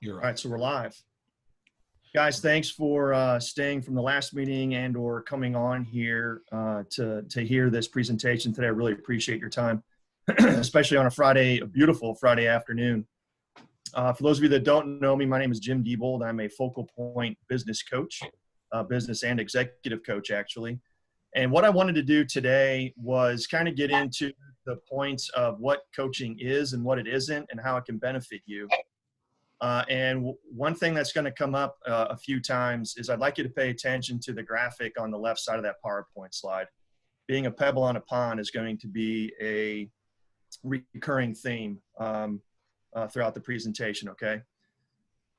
You're All right. right, so we're live. Guys, thanks for staying from the last meeting and or coming on here to hear this presentation today. I really appreciate your time, especially on a Friday, a beautiful Friday afternoon. For those of you that don't know me, my name is Jim Diebold. I'm a Focal Point business coach, business and executive coach, actually. And what I wanted to do today was kind of get into the points of what coaching is and what it isn't and how it can benefit you. And one thing that's going to come up a few times is I'd like you to pay attention to the graphic on the left side of that PowerPoint slide. Being a pebble on a pond is going to be a recurring theme throughout the presentation, okay?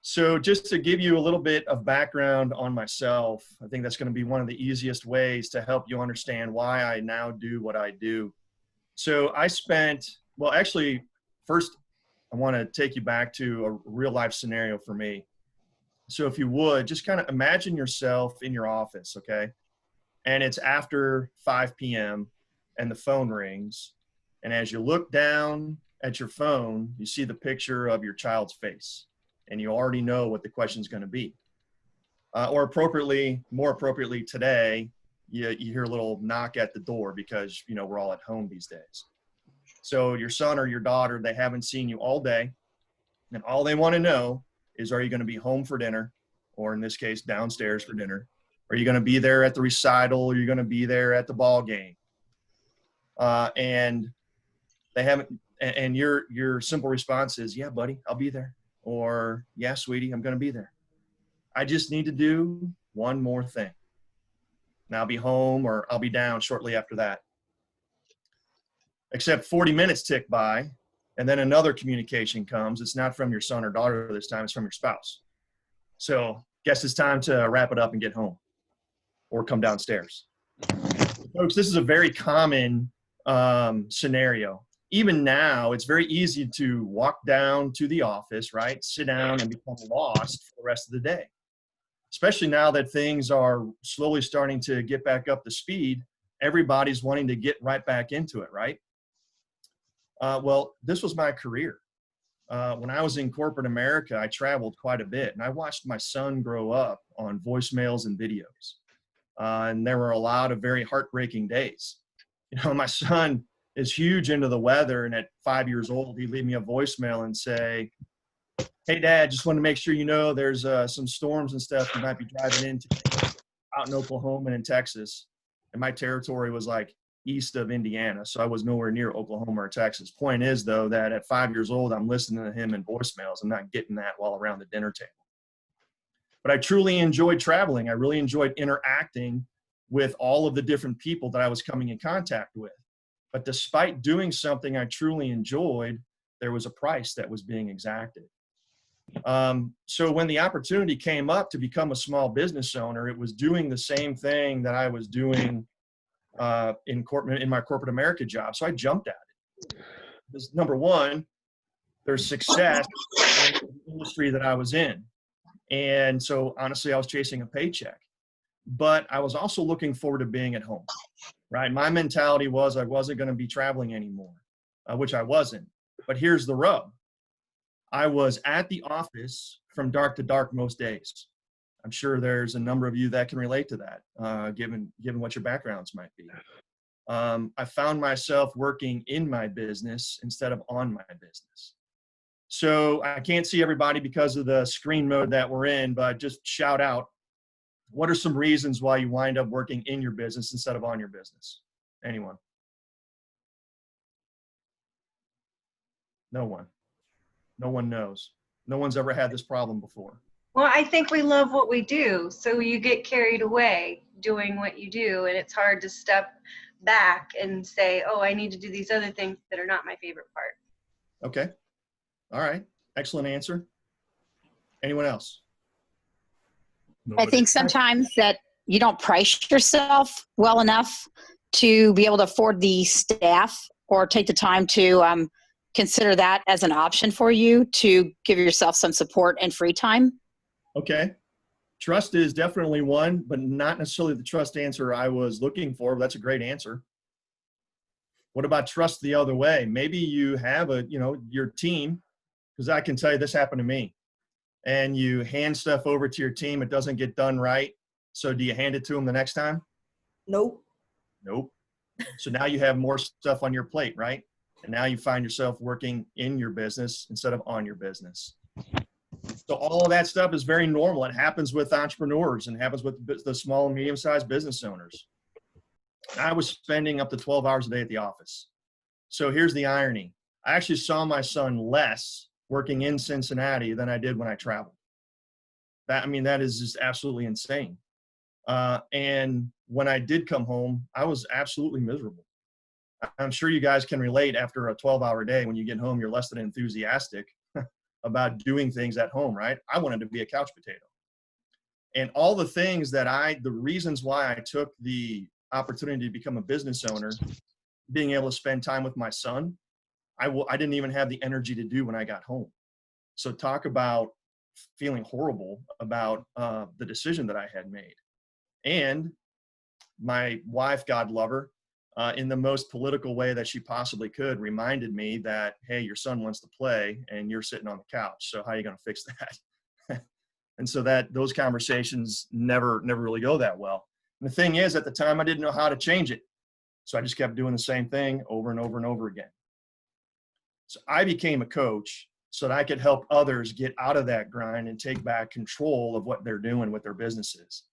So just to give you a little bit of background on myself, I think that's going to be one of the easiest ways to help you understand why I now do what I do. So I spent, well, actually, first, I want to take you back to a real life scenario for me. So if you would, just kind of imagine yourself in your office, okay? And it's after 5 p.m. and the phone rings. And as you look down at your phone, you see the picture of your child's face. And you already know what the question is going to be. Or appropriately, more appropriately today, you hear a little knock at the door because, you know, we're all at home these days. So your son or your daughter, they haven't seen you all day. And all they want to know is, are you going to be home for dinner? Or in this case, downstairs for dinner? Are you going to be there at the recital? Are you going to be there at the ball game? And they haven't, and your simple response is, yeah, buddy, I'll be there. Or, yeah, sweetie, I'm going to be there. I just need to do one more thing. And I'll be home or I'll be down shortly after that. Except 40 minutes tick by, and then another communication comes. It's not from your son or daughter this time, it's from your spouse. So guess it's time to wrap it up and get home or come downstairs. Folks, this is a very common scenario. Even now, it's very easy to walk down to the office, right? Sit down and become lost for the rest of the day. Especially now that things are slowly starting to get back up to speed, everybody's wanting to get right back into it, right? Well, this was my career. When I was in corporate America, I traveled quite a bit, and I watched my son grow up on voicemails and videos. And there were a lot of very heartbreaking days. You know, my son is huge into the weather, and at 5 years old, he'd leave me a voicemail and say, hey, Dad, just want to make sure you know there's some storms and stuff you might be driving into out in Oklahoma and in Texas. And my territory was like east of Indiana, so I was nowhere near Oklahoma or Texas. Point is, though, that at 5 years old, I'm listening to him in voicemails. I'm not getting that while around the dinner table. But I truly enjoyed traveling. I really enjoyed interacting with all of the different people that I was coming in contact with. But despite doing something I truly enjoyed, there was a price that was being exacted. So when the opportunity came up to become a small business owner, it was doing the same thing that I was doing in my corporate America job. So I jumped at it. Because number one, there's success in the industry that I was in. And so honestly, I was chasing a paycheck. But I was also looking forward to being at home, right? My mentality was I wasn't going to be traveling anymore, which I wasn't. But here's the rub. I was at the office from dark to dark most days. I'm sure there's a number of you that can relate to that, given what your backgrounds might be. I found myself working in my business instead of on my business. So I can't see everybody because of the screen mode that we're in, but just shout out, what are some reasons why you wind up working in your business instead of on your business? Anyone? No one. No one knows. No one's ever had this problem before. Well, I think we love what we do, so you get carried away doing what you do, and it's hard to step back and say, oh, I need to do these other things that are not my favorite part. Okay. All right. Excellent answer. Anyone else? I think sometimes that you don't price yourself well enough to be able to afford the staff or take the time to consider that as an option for you to give yourself some support and free time. Okay. Trust is definitely one, but not necessarily the trust answer I was looking for. But that's a great answer. What about trust the other way? Maybe you have your team, because I can tell you this happened to me. and you hand stuff over to your team, it doesn't get done right. So do you hand it to them the next time? Nope. Nope. So now you have more stuff on your plate, right? And now you find yourself working in your business instead of on your business. So all of that stuff is very normal. It happens with entrepreneurs and happens with the small and medium-sized business owners. I was spending up to 12 hours a day at the office. So here's the irony. I actually saw my son less working in Cincinnati than I did when I traveled. That is just absolutely insane. And when I did come home, I was absolutely miserable. I'm sure you guys can relate. After a 12-hour day, when you get home, you're less than enthusiastic about doing things at home, right? I wanted to be a couch potato. And all the things the reasons why I took the opportunity to become a business owner, being able to spend time with my son, I didn't even have the energy to do when I got home. So talk about feeling horrible about the decision that I had made. And my wife, God love her, in the most political way that she possibly could, reminded me that, hey, your son wants to play and you're sitting on the couch. So how are you going to fix that? And so those conversations never really go that well. And the thing is, at the time, I didn't know how to change it. So I just kept doing the same thing over and over and over again. So I became a coach so that I could help others get out of that grind and take back control of what they're doing with their businesses.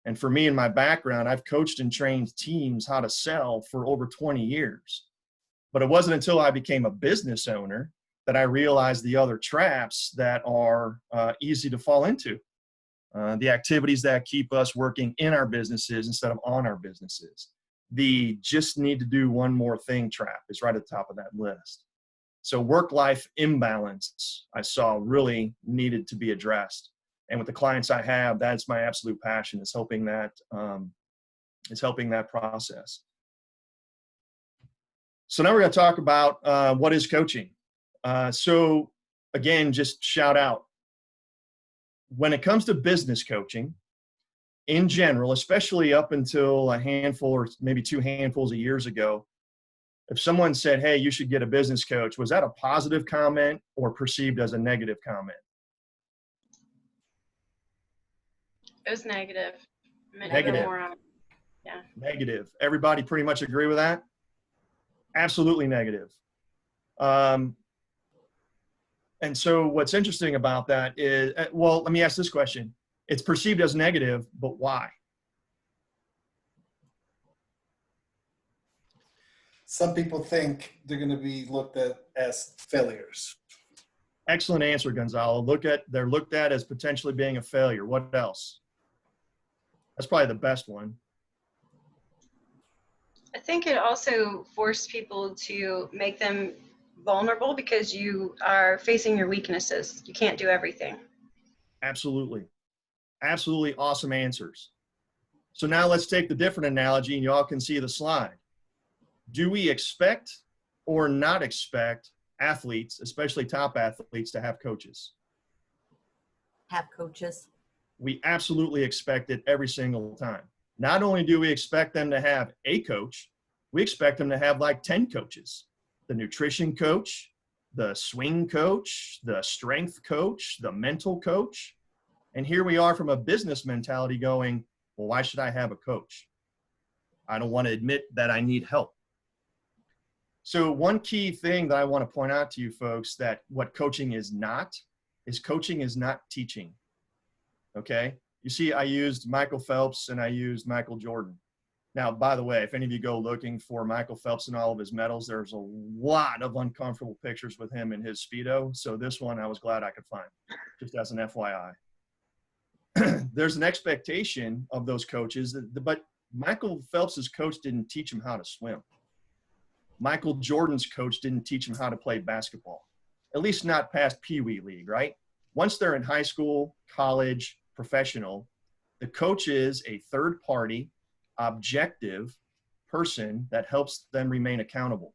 And for me, in my background, I've coached and trained teams how to sell for over 20 years. But it wasn't until I became a business owner that I realized the other traps that are easy to fall into. The activities that keep us working in our businesses instead of on our businesses. The just need to do one more thing trap is right at the top of that list. So work-life imbalance, I saw, really needed to be addressed. And with the clients I have, that's my absolute passion, is helping that process. So now we're going to talk about what is coaching. So again, just shout out. When it comes to business coaching, in general, especially up until a handful or maybe 2 handfuls of years ago, if someone said, hey, you should get a business coach, was that a positive comment or perceived as a negative comment? It was negative. Negative. Yeah. Negative. Everybody pretty much agree with that? Absolutely negative. And so what's interesting about that is, well, let me ask this question. It's perceived as negative, but why? Some people think they're going to be looked at as failures. Excellent answer, Gonzalo. They're looked at as potentially being a failure. What else? That's probably the best one. I think it also forced people to make them vulnerable because you are facing your weaknesses. You can't do everything. Absolutely. Absolutely awesome answers. So now let's take the different analogy and y'all can see the slide. Do we expect or not expect athletes, especially top athletes, to have coaches? Have coaches. We absolutely expect it every single time. Not only do we expect them to have a coach, we expect them to have like 10 coaches. The nutrition coach, the swing coach, the strength coach, the mental coach. And here we are from a business mentality going, well, why should I have a coach? I don't want to admit that I need help. So one key thing that I want to point out to you folks, that what coaching is not teaching. Okay. You see, I used Michael Phelps and I used Michael Jordan. Now, by the way, if any of you go looking for Michael Phelps and all of his medals, there's a lot of uncomfortable pictures with him in his Speedo. So this one I was glad I could find, just as an FYI. There's an expectation of those coaches, but Michael Phelps's coach didn't teach him how to swim. Michael Jordan's coach didn't teach him how to play basketball, at least not past Pee Wee League, right? Once they're in high school, college, professional, the coach is a third-party, objective person that helps them remain accountable.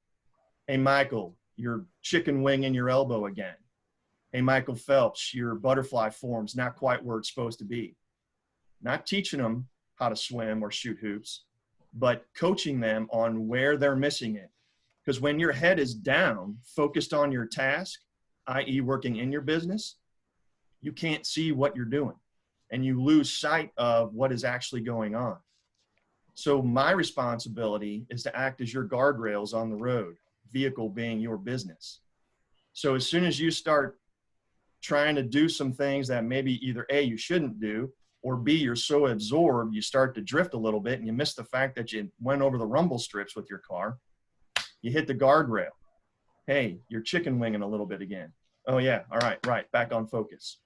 Hey, Michael, your chicken wing in your elbow again. Hey, Michael Phelps, your butterfly form's not quite where it's supposed to be. Not teaching them how to swim or shoot hoops, but coaching them on where they're missing it. Because when your head is down, focused on your task, i.e. working in your business, you can't see what you're doing and you lose sight of what is actually going on. So my responsibility is to act as your guardrails on the road, vehicle being your business. So as soon as you start trying to do some things that maybe either A, you shouldn't do, or B, you're so absorbed, you start to drift a little bit and you miss the fact that you went over the rumble strips with your car, you hit the guardrail. Hey, you're chicken winging a little bit again. Oh yeah, all right, right, back on focus.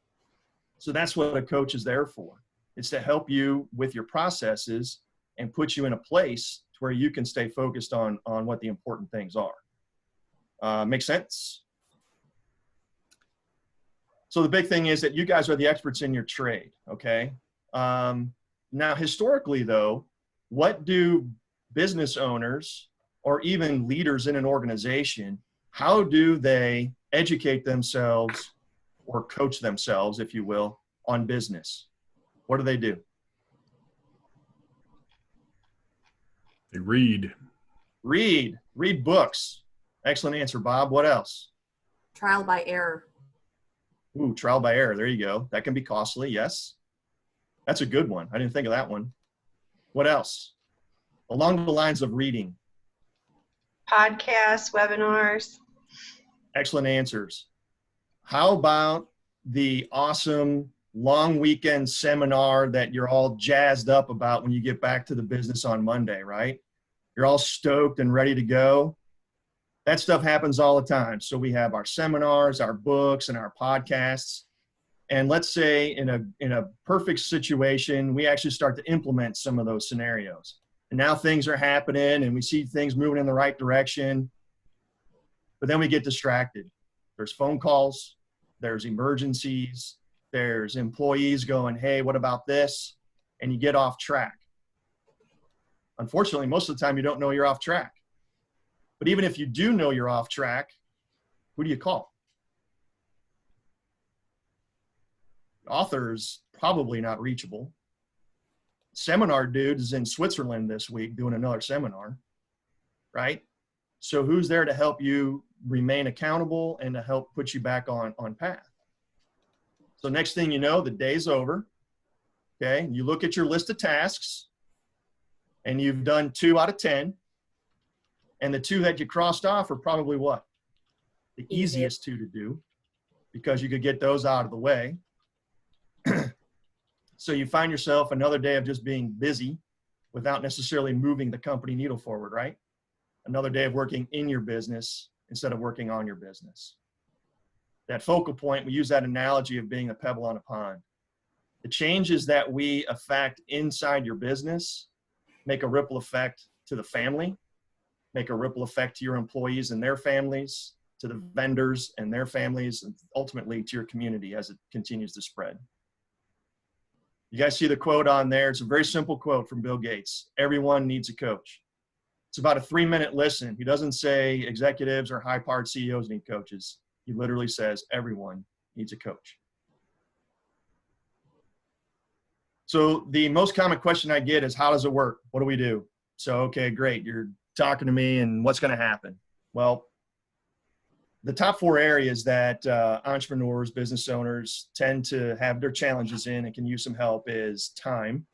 So that's what a coach is there for. It's to help you with your processes and put you in a place where you can stay focused on what the important things are. Make sense? So the big thing is that you guys are the experts in your trade, okay? Now, historically, though, what do business owners or even leaders in an organization, how do they educate themselves or coach themselves, if you will, on business? What do they do? They read. Read books. Excellent answer, Bob. What else? Trial by error. Ooh, trial by error. There you go. That can be costly. Yes. That's a good one. I didn't think of that one. What else? Along the lines of reading. Podcasts, webinars. Excellent answers. How about the awesome long weekend seminar that you're all jazzed up about when you get back to the business on Monday, right? You're all stoked and ready to go. That stuff happens all the time. So we have our seminars, our books, and our podcasts. And let's say in a perfect situation, we actually start to implement some of those scenarios. And now things are happening and we see things moving in the right direction. But then we get distracted. There's phone calls, there's emergencies, there's employees going, hey, what about this? And you get off track. Unfortunately, most of the time you don't know you're off track. But even if you do know you're off track, who do you call? The author's probably not reachable. Seminar dude is in Switzerland this week doing another seminar, right? So who's there to help you remain accountable and to help put you back on path? So next thing you know, the day's over, okay? You look at your list of tasks and you've done 2 out of 10. And the 2 that you crossed off are probably what? The easiest 2 to do because you could get those out of the way. So you find yourself another day of just being busy without necessarily moving the company needle forward, right? Another day of working in your business instead of working on your business. That focal point, we use that analogy of being a pebble on a pond. The changes that we affect inside your business make a ripple effect to the family, make a ripple effect to your employees and their families, to the vendors and their families, and ultimately to your community as it continues to spread. You guys see the quote on there? It's a very simple quote from Bill Gates. Everyone needs a coach. It's about a 3-minute listen. He doesn't say executives or high-powered CEOs need coaches. He literally says everyone needs a coach. So the most common question I get is, how does it work? What do we do? So, okay, great. You're talking to me and what's going to happen? Well, the top 4 areas that entrepreneurs, business owners tend to have their challenges in and can use some help is time.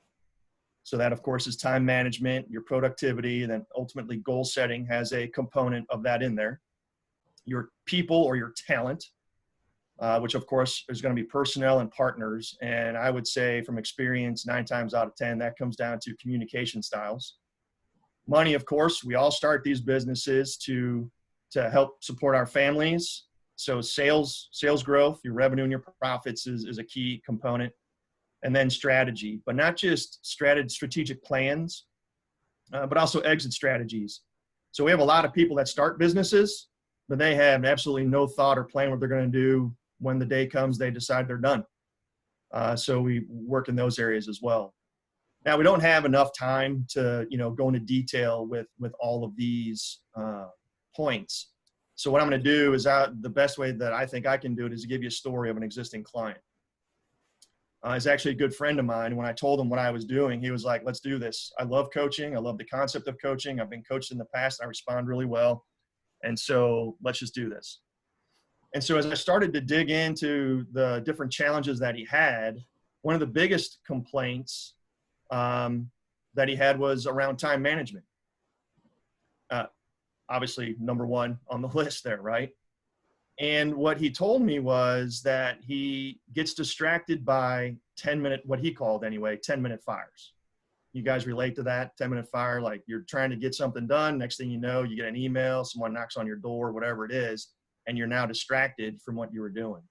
So that, of course, is time management, your productivity, and then ultimately goal setting has a component of that in there. Your people or your talent, which, of course, is going to be personnel and partners. And I would say from experience, 9 times out of 10, that comes down to communication styles. Money, of course, we all start these businesses to help support our families. So sales growth, your revenue and your profits is a key component. And then strategy, but not just strategic plans, but also exit strategies. So we have a lot of people that start businesses, but they have absolutely no thought or plan what they're going to do when the day comes, they decide they're done. So we work in those areas as well. Now, we don't have enough time to, go into detail with all of these points. So what I'm going to do is the best way that I think I can do it is to give you a story of an existing client. He's actually a good friend of mine. When I told him what I was doing, he was like, let's do this. I love coaching. I love the concept of coaching. I've been coached in the past. I respond really well. And so let's just do this. And so as I started to dig into the different challenges that he had, one of the biggest complaints that he had was around time management. Obviously, number one on the list there, right? And what he told me was that he gets distracted by 10-minute, what he called anyway, 10-minute fires. You guys relate to that 10-minute fire? Like you're trying to get something done. Next thing you know, you get an email, someone knocks on your door, whatever it is, and you're now distracted from what you were doing.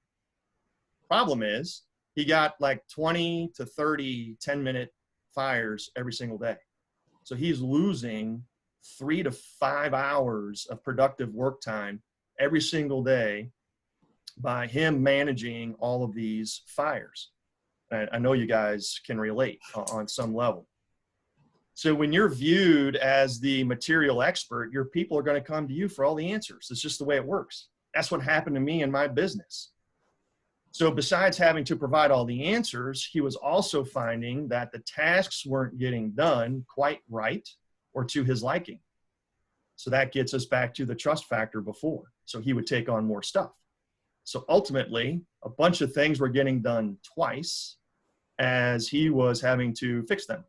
Problem is, he got like 20 to 30 10-minute fires every single day. So he's losing 3 to 5 hours of productive work time every single day by him managing all of these fires. I know you guys can relate on some level. So when you're viewed as the material expert, your people are going to come to you for all the answers. It's just the way it works. That's what happened to me in my business. So besides having to provide all the answers, he was also finding that the tasks weren't getting done quite right or to his liking. So that gets us back to the trust factor before. So he would take on more stuff. So ultimately, a bunch of things were getting done twice as he was having to fix them.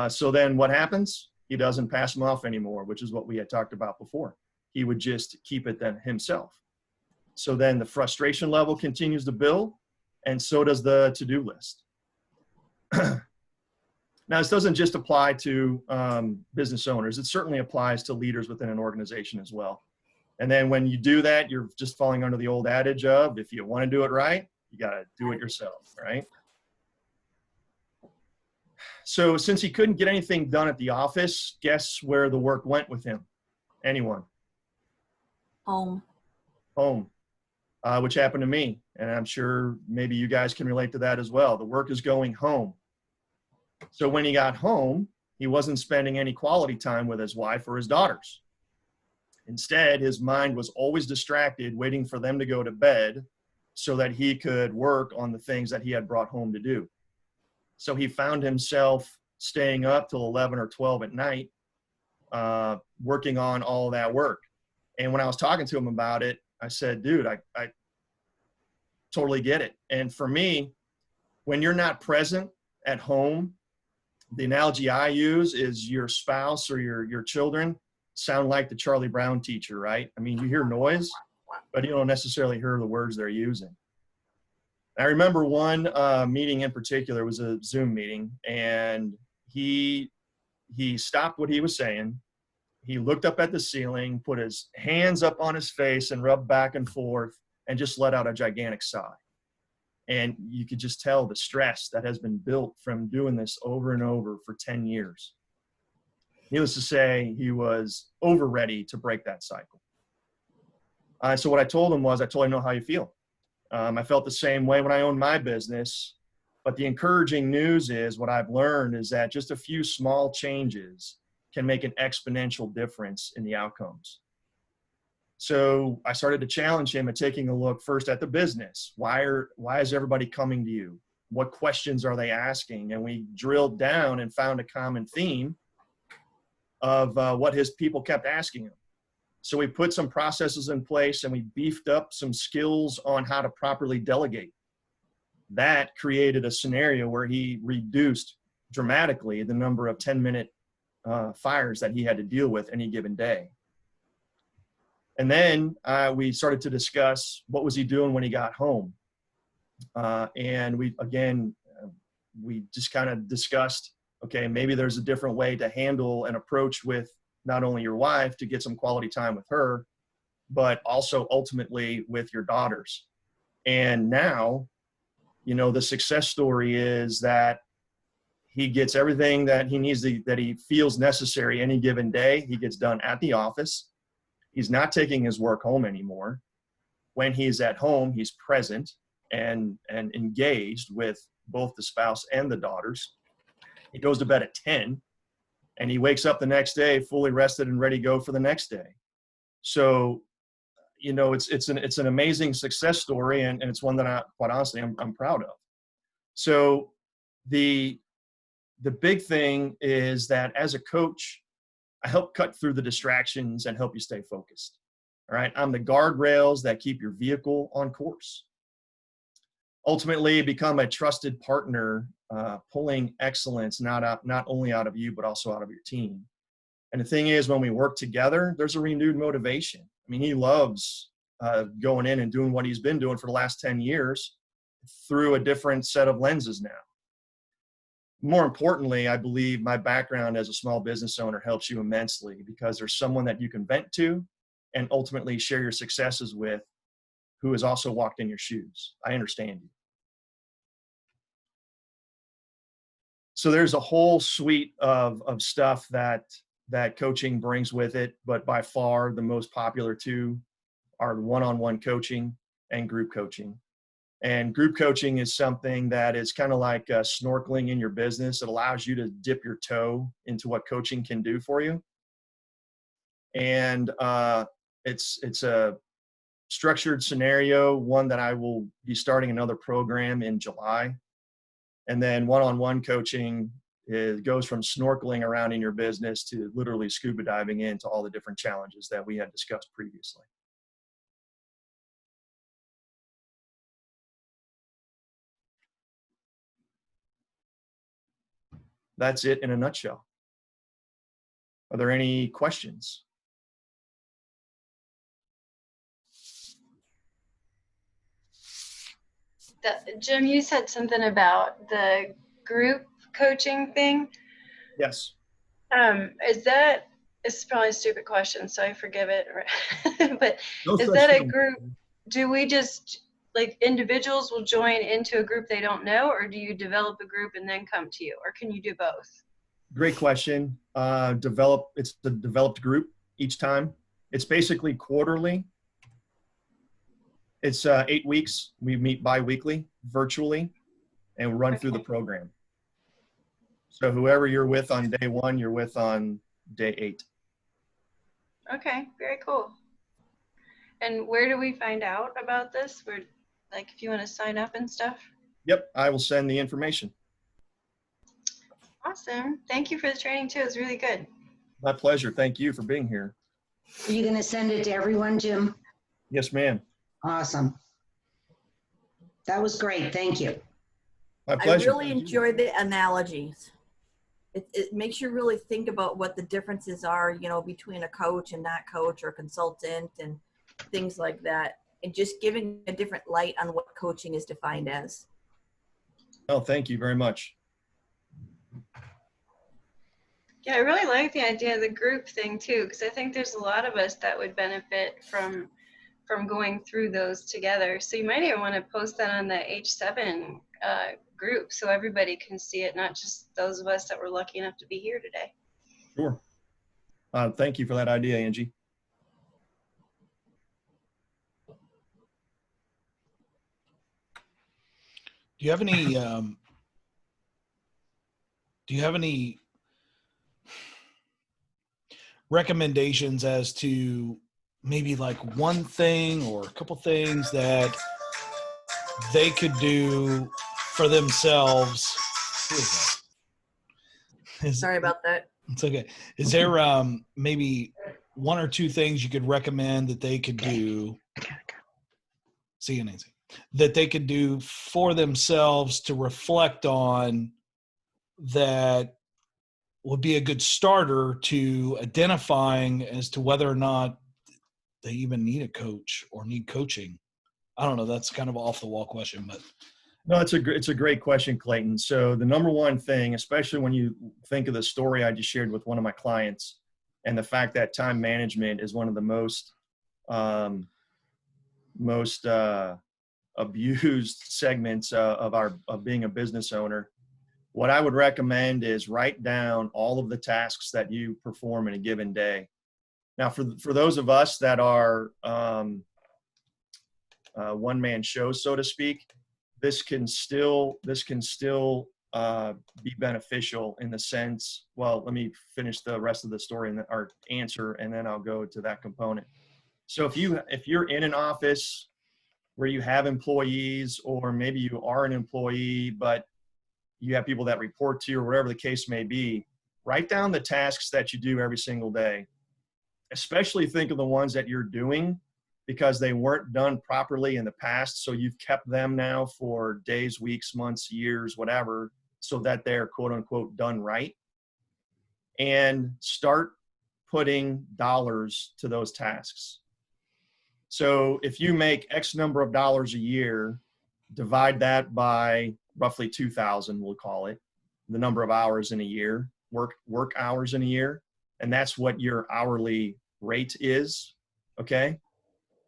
So then what happens? He doesn't pass them off anymore, which is what we had talked about before. He would just keep it then himself. So then the frustration level continues to build, and so does the to-do list. Now, this doesn't just apply to business owners. It certainly applies to leaders within an organization as well. And then when you do that, you're just falling under the old adage of, if you want to do it right, you got to do it yourself, right? So since he couldn't get anything done at the office, guess where the work went with him? Anyone? Home. Home, which happened to me. And I'm sure maybe you guys can relate to that as well. The work is going home. So when he got home, he wasn't spending any quality time with his wife or his daughters. Instead, his mind was always distracted, waiting for them to go to bed so that he could work on the things that he had brought home to do. So he found himself staying up till 11 or 12 at night, working on all of that work. And when I was talking to him about it, I said, dude, I totally get it. And for me, when you're not present at home, the analogy I use is your spouse or your children sound like the Charlie Brown teacher, right? I mean, you hear noise, but you don't necessarily hear the words they're using. I remember one meeting in particular was a Zoom meeting, and he stopped what he was saying. He looked up at the ceiling, put his hands up on his face and rubbed back and forth and just let out a gigantic sigh. And you could just tell the stress that has been built from doing this over and over for 10 years. Needless to say, he was over ready to break that cycle. So what I told him was, I told him, know how you feel. I felt the same way when I owned my business, but the encouraging news is what I've learned is that just a few small changes can make an exponential difference in the outcomes. So I started to challenge him at taking a look first at the business. Why is everybody coming to you? What questions are they asking? And we drilled down and found a common theme of what his people kept asking him. So we put some processes in place and we beefed up some skills on how to properly delegate. That created a scenario where he reduced dramatically the number of 10-minute fires that he had to deal with any given day. And then we started to discuss what was he doing when he got home. And we just kind of discussed, okay, maybe there's a different way to handle an approach with not only your wife to get some quality time with her, but also ultimately with your daughters. And now, you know, the success story is that he gets everything that he needs, that he feels necessary any given day. He gets done at the office. He's not taking his work home anymore. When he's at home, he's present and engaged with both the spouse and the daughters. He goes to bed at 10, and he wakes up the next day fully rested and ready to go for the next day. So, you know, it's an amazing success story, and it's one that quite honestly, I'm proud of. So the big thing is that as a coach, I help cut through the distractions and help you stay focused. All right. I'm the guardrails that keep your vehicle on course. Ultimately, become a trusted partner, pulling excellence not only out of you, but also out of your team. And the thing is, when we work together, there's a renewed motivation. I mean, he loves going in and doing what he's been doing for the last 10 years through a different set of lenses now. More importantly, I believe my background as a small business owner helps you immensely because there's someone that you can vent to and ultimately share your successes with who has also walked in your shoes. I understand you. So there's a whole suite of stuff that coaching brings with it, but by far the most popular two are one-on-one coaching and group coaching. And group coaching is something that is kind of like snorkeling in your business. It allows you to dip your toe into what coaching can do for you. And it's a structured scenario, one that I will be starting another program in July. And then one-on-one coaching goes from snorkeling around in your business to literally scuba diving into all the different challenges that we had discussed previously. That's it in a nutshell. Are there any questions? Jim, you said something about the group coaching thing. Yes. It's probably a stupid question, so I forgive it. But No is such that a thing. group? Do we just, like, individuals will join into a group they don't know, or do you develop a group and then come to you, or can you do both? Great question. It's the developed group each time. It's basically quarterly. It's 8 weeks. We meet bi-weekly, virtually, and we run through the program. So whoever you're with on day 1, you're with on day 8. Okay, very cool. And where do we find out about this? Where, like, if you want to sign up and stuff? Yep, I will send the information. Awesome. Thank you for the training too. It was really good. My pleasure. Thank you for being here. Are you going to send it to everyone, Jim? Yes, ma'am. Awesome. That was great. Thank you. My I pleasure. really enjoy the analogies. It makes you really think about what the differences are, you know, between a coach and not coach or consultant and things like that. And just giving a different light on what coaching is defined as. Oh, thank you very much. Yeah, I really like the idea of the group thing too, because I think there's a lot of us that would benefit from going through those together. So you might even want to post that on the H7 group so everybody can see it, not just those of us that were lucky enough to be here today. Sure. Thank you for that idea, Angie. Do you have any recommendations as to maybe like one thing or a couple things that they could do for themselves? Who is that? Sorry about that. It's okay. Is there maybe one or two things you could recommend that they could do? See you, Nancy. That they could do for themselves to reflect on that would be a good starter to identifying as to whether or not they even need a coach or need coaching. I don't know. That's kind of an off the wall question, but No, it's a great question, Clayton. So the number one thing, especially when you think of the story I just shared with one of my clients and the fact that time management is one of the most abused segments of being a business owner. What I would recommend is write down all of the tasks that you perform in a given day. Now, for those of us that are one-man shows, so to speak, this can still be beneficial in the sense. Well, let me finish the rest of the story and our answer, and then I'll go to that component. So if you're in an office where you have employees, or maybe you are an employee but you have people that report to you, or whatever the case may be, write down the tasks that you do every single day. especially think of the ones that you're doing because they weren't done properly in the past. So you've kept them now for days, weeks, months, years, whatever, so that they're quote unquote done right. And start putting dollars to those tasks. So if you make X number of dollars a year, divide that by roughly 2,000, we'll call it, the number of hours in a year, work hours in a year, and that's what your hourly rate is, okay?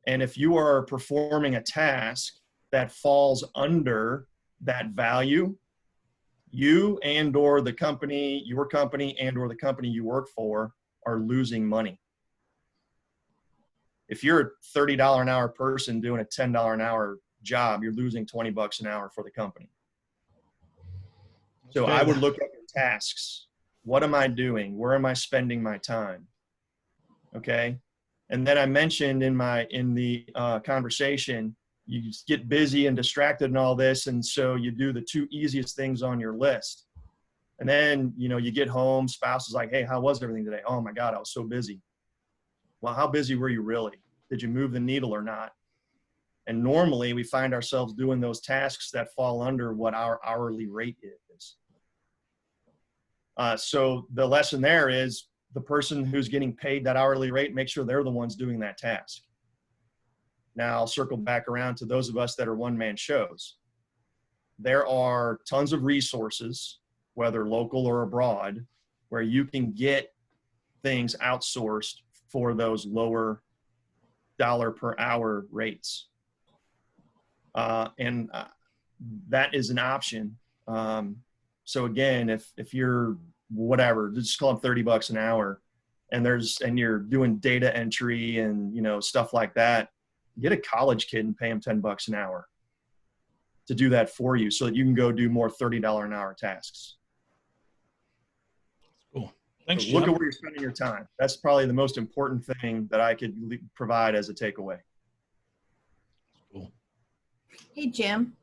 And if you are performing a task that falls under that value, you and or the company, your company and or the company you work for are losing money. If you're a $30 an hour person doing a $10 an hour job, you're losing $20 an hour for the company. So I would look at your tasks. What am I doing? Where am I spending my time? Okay. And then I mentioned in the conversation, you just get busy and distracted and all this. And so you do the 2 easiest things on your list. And then, you know, you get home, spouse is like, hey, how was everything today? Oh my God, I was so busy. Well, how busy were you really? Did you move the needle or not? And normally we find ourselves doing those tasks that fall under what our hourly rate is. So the lesson there is the person who's getting paid that hourly rate, make sure they're the ones doing that task. Now I'll circle back around to those of us that are one-man shows. There are tons of resources, whether local or abroad, where you can get things outsourced for those lower dollar per hour rates. And that is an option. So again, if you're whatever, just call them $30 an hour, and you're doing data entry and, you know, stuff like that, get a college kid and pay him $10 an hour to do that for you so that you can go do more $30 an hour tasks. Cool. Thanks, So look Jim. at where you're spending your time. That's probably the most important thing that I could provide as a takeaway. Cool. Hey, Jim,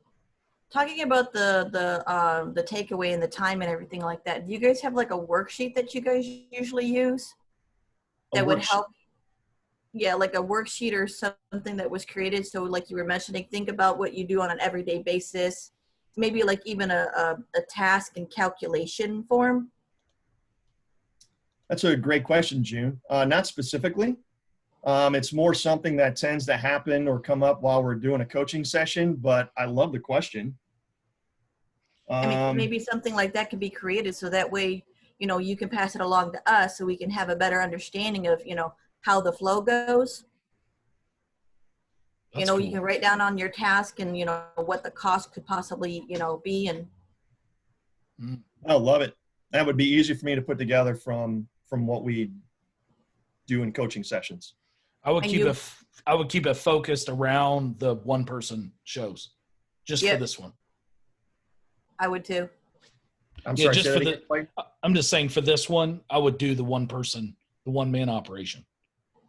talking about the takeaway and the time and everything like that, do you guys have like a worksheet that you guys usually use that would help? Yeah, like a worksheet or something that was created. So like you were mentioning, think about what you do on an everyday basis. Maybe like even a task and calculation form. That's a great question, June. Not specifically. It's more something that tends to happen or come up while we're doing a coaching session, but I love the question. I mean, maybe something like that can be created so that way, you know, you can pass it along to us so we can have a better understanding of, you know, how the flow goes. That's you know, cool. you can write down on your task and, you know, what the cost could possibly, you know, be. And I love it. That would be easy for me to put together from what we do in coaching sessions. I would keep it focused around the one person shows just for this one. I would too. I'm sorry, just say for that again, Clay? I'm just saying for this one, I would do the one person, the one man operation.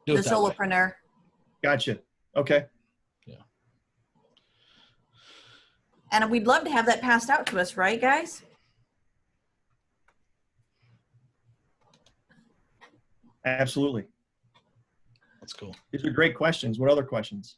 Do The it that way. solopreneur. Gotcha. Okay. Yeah. And we'd love to have that passed out to us, right, guys? Absolutely. That's cool. These are great questions. What other questions?